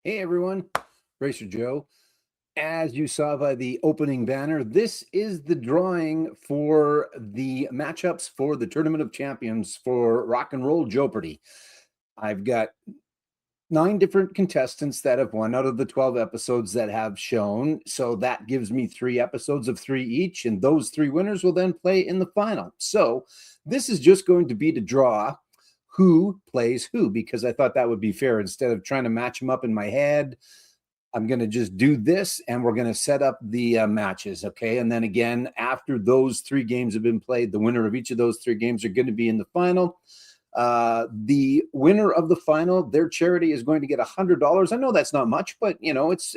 Hey everyone, Racer Joe. As you saw by the opening banner, this is the drawing for the matchups for the Tournament of Champions for Rock and Roll Joepardy. I've got 9 different contestants that have won out of the 12 episodes that have shown. So that gives me 3 episodes of 3 each, and those 3 winners will then play in the final. So this is just going to be to draw who plays who, because I thought that would be fair. Instead of trying to match them up in my head, I'm going to just do this, and we're going to set up the matches, okay? And then again, after those 3 games have been played, the winner of each of those 3 games are going to be in the final. The winner of the final, their charity is going to get $100. I know that's not much, but you know, it's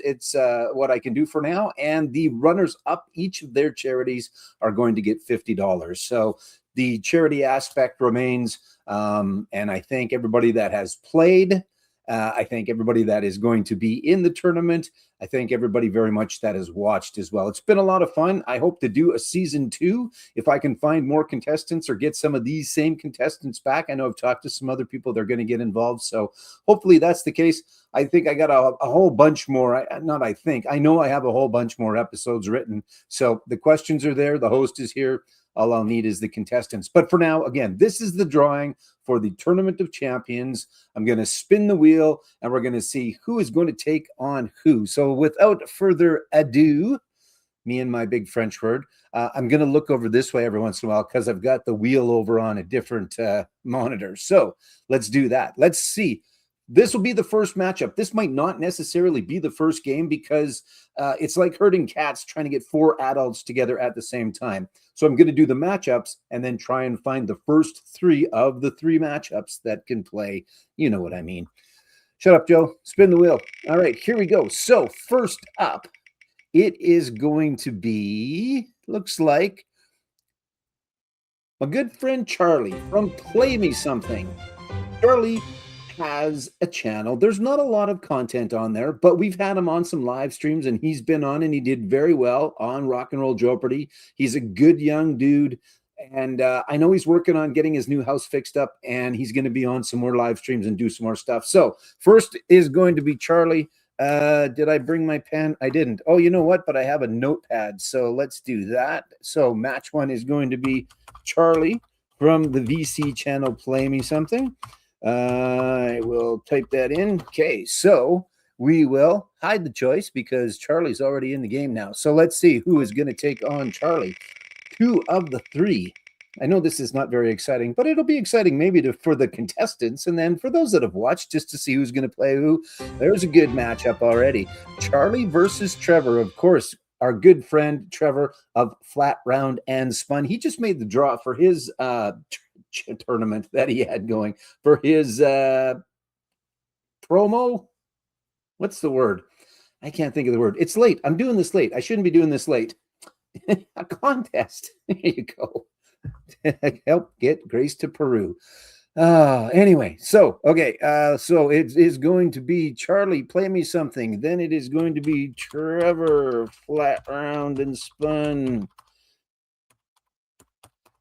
what I can do for now. And the runners up, each of their charities are going to get $50. So the charity aspect remains. And I thank everybody that has played. I thank everybody that is going to be in the tournament. I thank everybody very much that has watched as well. It's been a lot of fun. I hope to do a season 2 if I can find more contestants or get some of these same contestants back. I know I've talked to some other people that are going to get involved, so hopefully that's the case. I think I got a whole bunch more. I know I have a whole bunch more episodes written. So the questions are there. The host is here. All I'll need is the contestants. But for now, again, this is the drawing for the Tournament of Champions. I'm going to spin the wheel, and we're going to see who is going to take on who. So without further ado, me and my big French word, I'm going to look over this way every once in a while because I've got the wheel over on a different monitor. So let's do that. Let's see. This will be the first matchup. This might not necessarily be the first game because it's like herding cats trying to get 4 adults together at the same time. So I'm going to do the matchups and then try and find the first 3 of the 3 matchups that can play. You know what I mean. Shut up, Joe. Spin the wheel. All right, here we go. So first up, it is going to be, looks like, my good friend Charlie from Play Me Something. Charlie has a channel. There's not a lot of content on there, but we've had him on some live streams, and he's been on, and he did very well on Rock and Roll Joepardy. He's a good young dude, and I know he's working on getting his new house fixed up, and he's going to be on some more live streams and do some more stuff. So first is going to be Charlie. Did I bring my pen? I didn't. Oh, you know what? But I have a notepad, so let's do that. So match 1 is going to be Charlie from the VC channel Play Me Something. I will type that in. Okay, so we will hide the choice because Charlie's already in the game now. So let's see who is going to take on Charlie. 2 of the 3. I know this is not very exciting, but it'll be exciting maybe for the contestants and then for those that have watched just to see who's going to play who. There's a good matchup already. Charlie versus Trevor, of course. Our good friend Trevor of Flat, Round, and Spun. He just made the draw for his tournament that he had going for his promo. What's the word? I can't think of the word. It's late. I'm doing this late. I shouldn't be doing this late. A contest. There you go. Help get Grace to Peru. Anyway, so okay, so it is going to be Charlie, Play Me Something. Then it is going to be Trevor, Flat, Round, and Spun.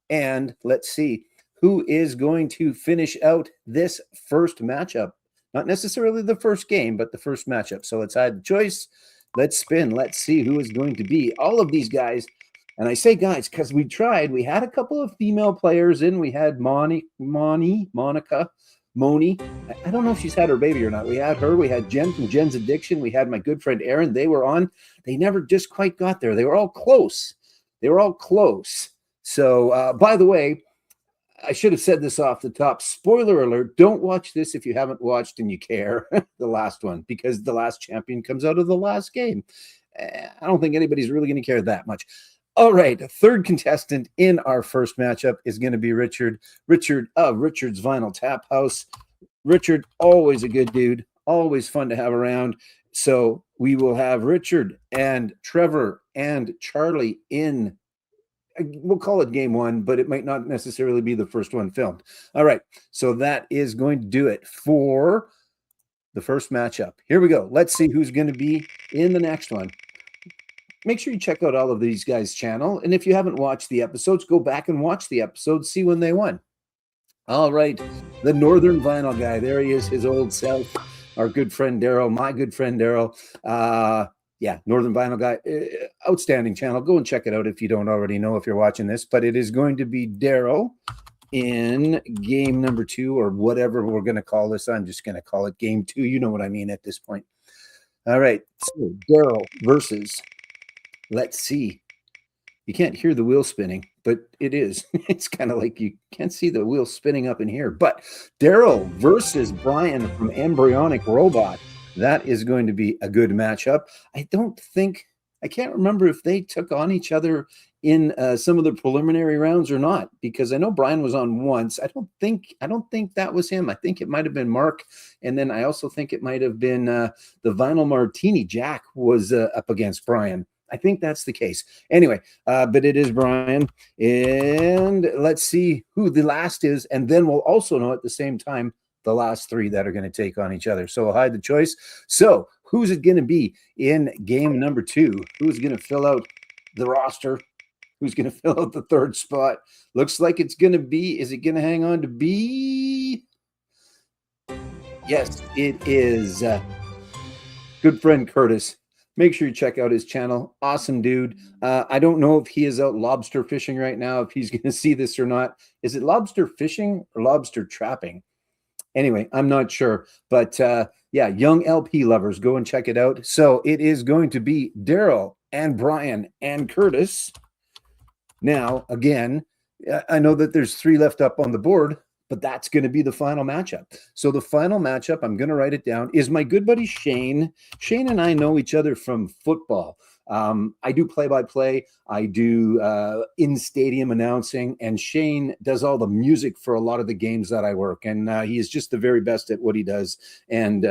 And let's see who is going to finish out this first matchup. Not necessarily the first game, but the first matchup. So let's hide the choice. Let's spin. Let's see who is going to be. All of these guys, and I say guys because we tried. We had a couple of female players in. We had Monica, Moni. I don't know if she's had her baby or not. We had her. We had Jen from Jen's Addiction. We had my good friend Aaron. They were on. They never just quite got there. They were all close. They were all close. So, by the way, I should have said this off the top. Spoiler alert, don't watch this if you haven't watched and you care, the last one, because the last champion comes out of the last game. I don't think anybody's really going to care that much. All right, third contestant in our first matchup is going to be Richard. Richard of Richard's Vinyl Tap House. Richard, always a good dude, always fun to have around. So we will have Richard and Trevor and Charlie in, we'll call it game one, but it might not necessarily be the first one filmed. All right, so that is going to do it for the first matchup. Here we go. Let's see who's going to be in the next one. Make sure you check out all of these guys' channel. And if you haven't watched the episodes, go back and watch the episodes, see when they won. All right, the Northern Vinyl guy. There he is, his old self, our good friend Daryl, my good friend Daryl. Yeah, Northern Vinyl guy, outstanding channel. Go and check it out if you don't already know if you're watching this. But it is going to be Daryl in game number 2, or whatever we're going to call this. I'm just going to call it game 2. You know what I mean at this point. All right, so Daryl versus, let's see. You can't hear the wheel spinning, but it is. It's kind of like you can't see the wheel spinning up in here. But Daryl versus Brian from Embryonic Robot. That is going to be a good matchup. I can't remember if they took on each other in some of the preliminary rounds or not, because I know Brian was on once. I don't think that was him. I think it might have been Mark, and then I also think it might have been the Vinyl Martini. Jack was up against Brian. I think that's the case. Anyway, but it is Brian. And let's see who the last is. And then we'll also know at the same time the last 3 that are going to take on each other. So we'll hide the choice. So who's it going to be in game number 2? Who's going to fill out the roster? Who's going to fill out the 3rd spot? Looks like it's going to be, is it going to hang on to be? Yes, it is. Good friend Curtis. Make sure you check out his channel. Awesome dude. I don't know if he is out lobster fishing right now, if he's going to see this or not. Is it lobster fishing or lobster trapping? Anyway, I'm not sure. But yeah, young LP lovers, go and check it out. So it is going to be Daryl and Brian and Curtis. Now, again, I know that there's 3 left up on the board, but that's going to be the final matchup. So the final matchup, I'm going to write it down, is my good buddy Shane. Shane and I know each other from football. I do play-by-play. I do in-stadium announcing, and Shane does all the music for a lot of the games that I work. And he is just the very best at what he does. And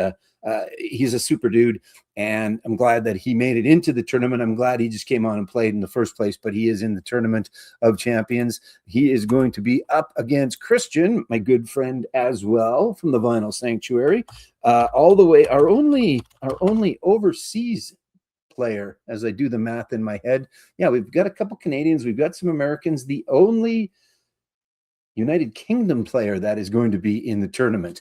he's a super dude. And I'm glad that he made it into the tournament. I'm glad he just came on and played in the first place, but he is in the Tournament of Champions. He is going to be up against Christian, my good friend as well, from the Vinyl Sanctuary. All the way, our only overseas player, as I do the math in my head. Yeah, we've got a couple Canadians, we've got some Americans. The only United Kingdom player that is going to be in the tournament.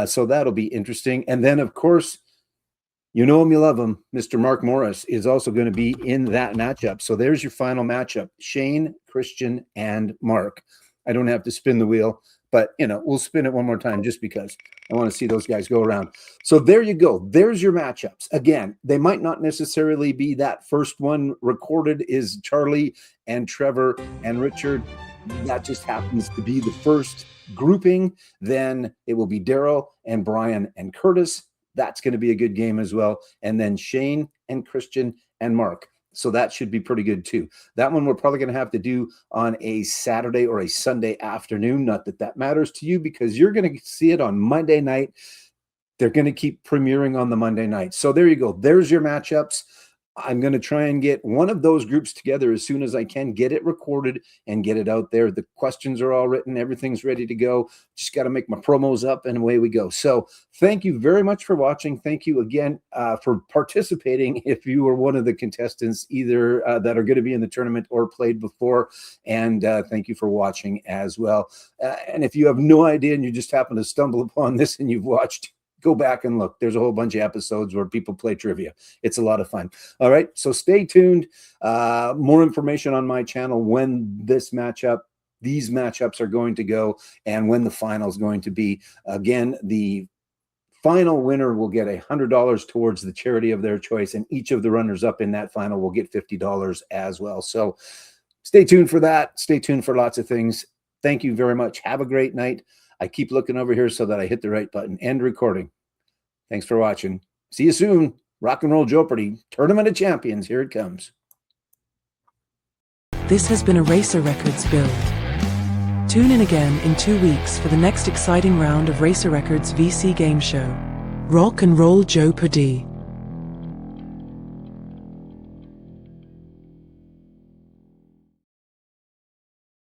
So that'll be interesting. And then, of course, you know him, you love him. Mr. Mark Morris is also going to be in that matchup. So there's your final matchup. Shane, Christian, and Mark. I don't have to spin the wheel, but, you know, we'll spin it one more time just because I want to see those guys go around. So there you go. There's your matchups. Again, they might not necessarily be that first one recorded is Charlie and Trevor and Richard. That just happens to be the first grouping. Then it will be Daryl and Brian and Curtis. That's going to be a good game as well. And then Shane and Christian and Mark. So that should be pretty good too. That one we're probably going to have to do on a Saturday or a Sunday afternoon. Not that that matters to you, because you're going to see it on Monday night. They're going to keep premiering on the Monday night. So there you go. There's your matchups. I'm going to try and get one of those groups together as soon as I can, get it recorded and get it out there. The questions are all written. Everything's ready to go. Just got to make my promos up and away we go. So thank you very much for watching. Thank you again for participating. If you were one of the contestants, either that are going to be in the tournament or played before. And thank you for watching as well. And if you have no idea and you just happen to stumble upon this and you've watched, go back and look. There's a whole bunch of episodes where people play trivia. It's a lot of fun. All right, so stay tuned. More information on my channel when these matchups are going to go and when the final is going to be. Again, the final winner will get $100 towards the charity of their choice, and each of the runners up in that final will get $50 as well. So stay tuned for that. Stay tuned for lots of things. Thank you very much. Have a great night. I keep looking over here so that I hit the right button. End recording. Thanks for watching. See you soon. Rock and Roll Joepardy, Tournament of Champions. Here it comes. This has been a Racer Records build. Tune in again in 2 weeks for the next exciting round of Racer Records VC game show. Rock and roll Joepardy.